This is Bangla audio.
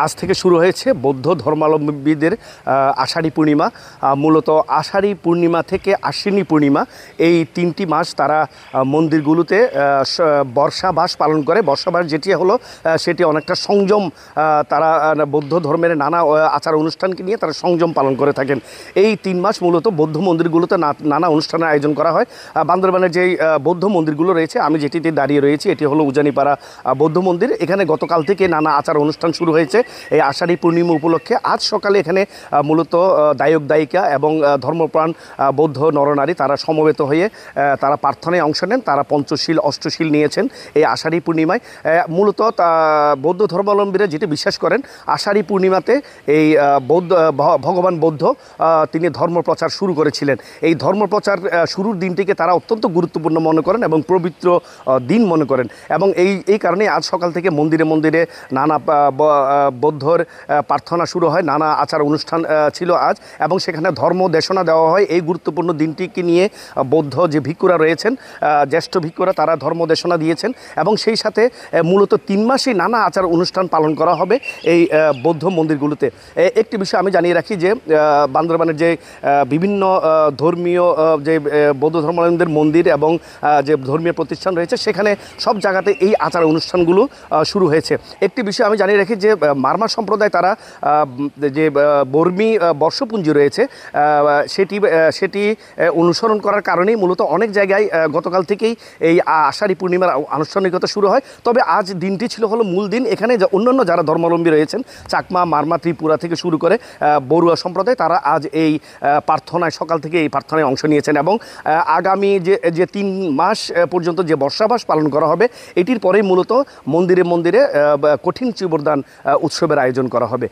আজ থেকে শুরু হয়েছে বৌদ্ধ ধর্মাবলম্বীদের আষাঢ়ী পূর্ণিমা। মূলত আষাঢ়ী পূর্ণিমা থেকে আশ্বিনী পূর্ণিমা এই 3টি মাস তারা মন্দিরগুলোতে বর্ষাবাস পালন করে। বর্ষাবাস যেটি হলো সেটি অনেকটা সংযম, তারা বৌদ্ধ ধর্মের নানা আচার অনুষ্ঠানকে নিয়ে তারা সংযম পালন করে থাকেন। এই 3 মাস মূলত বৌদ্ধ মন্দিরগুলোতে নানা অনুষ্ঠানের আয়োজন করা হয়। বান্দরবানের যেই বৌদ্ধ মন্দিরগুলো রয়েছে, আমি যেটিতে দাঁড়িয়ে রয়েছি এটি হলো উজানিপাড়া বৌদ্ধ মন্দির। এখানে গতকাল থেকে নানা আচার অনুষ্ঠান শুরু হয়েছে এই আষাঢ়ী পূর্ণিমা উপলক্ষে। আজ সকালে এখানে মূলত দায়ক দায়িকা এবং ধর্মপ্রাণ বৌদ্ধ নরনারী তারা সমবেত হয়ে তারা প্রার্থনায় অংশ নেন। তারা পঞ্চশীল অষ্টশীল নিয়েছেন এই আষাঢ়ী পূর্ণিমায়। মূলত বৌদ্ধ ধর্মাবলম্বীরা যেটি বিশ্বাস করেন, আষাঢ়ী পূর্ণিমাতে এই ভগবান বৌদ্ধ তিনি ধর্মপ্রচার শুরু করেছিলেন। এই ধর্মপ্রচার শুরুর দিনটিকে তারা অত্যন্ত গুরুত্বপূর্ণ মনে করেন এবং পবিত্র দিন মনে করেন। এবং এই কারণে আজ সকাল থেকে মন্দিরে মন্দিরে নানা বৌদ্ধর প্রার্থনা শুরু হয়, নানা আচার অনুষ্ঠান ছিল আজ, এবং সেখানে ধর্ম দেশনা দেওয়া হয়। এই গুরুত্বপূর্ণ দিনটিকে নিয়ে বৌদ্ধ যে ভিক্ষুরা রয়েছেন, জ্যেষ্ঠ ভিক্ষুরা, তারা ধর্ম দেশনা দিয়েছেন। এবং সেই সাথে মূলত 3 মাসেই নানা আচার অনুষ্ঠান পালন করা হবে এই বৌদ্ধ মন্দিরগুলোতে। একটি বিষয় আমি জানিয়ে রাখি যে বান্দরবানের যে বিভিন্ন ধর্মীয় যে বৌদ্ধ ধর্মাবলম্বীদের মন্দির এবং যে ধর্মীয় প্রতিষ্ঠান রয়েছে, সেখানে সব জায়গাতে এই আচার অনুষ্ঠানগুলো শুরু হয়েছে। একটি বিষয় আমি জানিয়ে রাখি যে মারমা সম্প্রদায় তারা যে বর্মী বর্ষপুঞ্জি রয়েছে সেটি অনুসরণ করার কারণেই মূলত অনেক জায়গায় গতকাল থেকেই এই আষাঢ়ী পূর্ণিমার আনুষ্ঠানিকতা শুরু হয়। তবে আজ দিনটি ছিল হলো মূল দিন। এখানে অন্যান্য যারা ধর্মাবলম্বী রয়েছেন, চাকমা, মারমা, ত্রিপুরা থেকে শুরু করে বড়ুয়া সম্প্রদায়, তারা আজ এই প্রার্থনায় সকাল থেকে এই প্রার্থনায় অংশ নিয়েছেন। এবং আগামী যে 3 মাস পর্যন্ত যে বর্ষাবাস পালন করা হবে, এটির পরেই মূলত মন্দিরে মন্দিরে কঠিন চীবরদান উৎসবের আয়োজন করা হবে।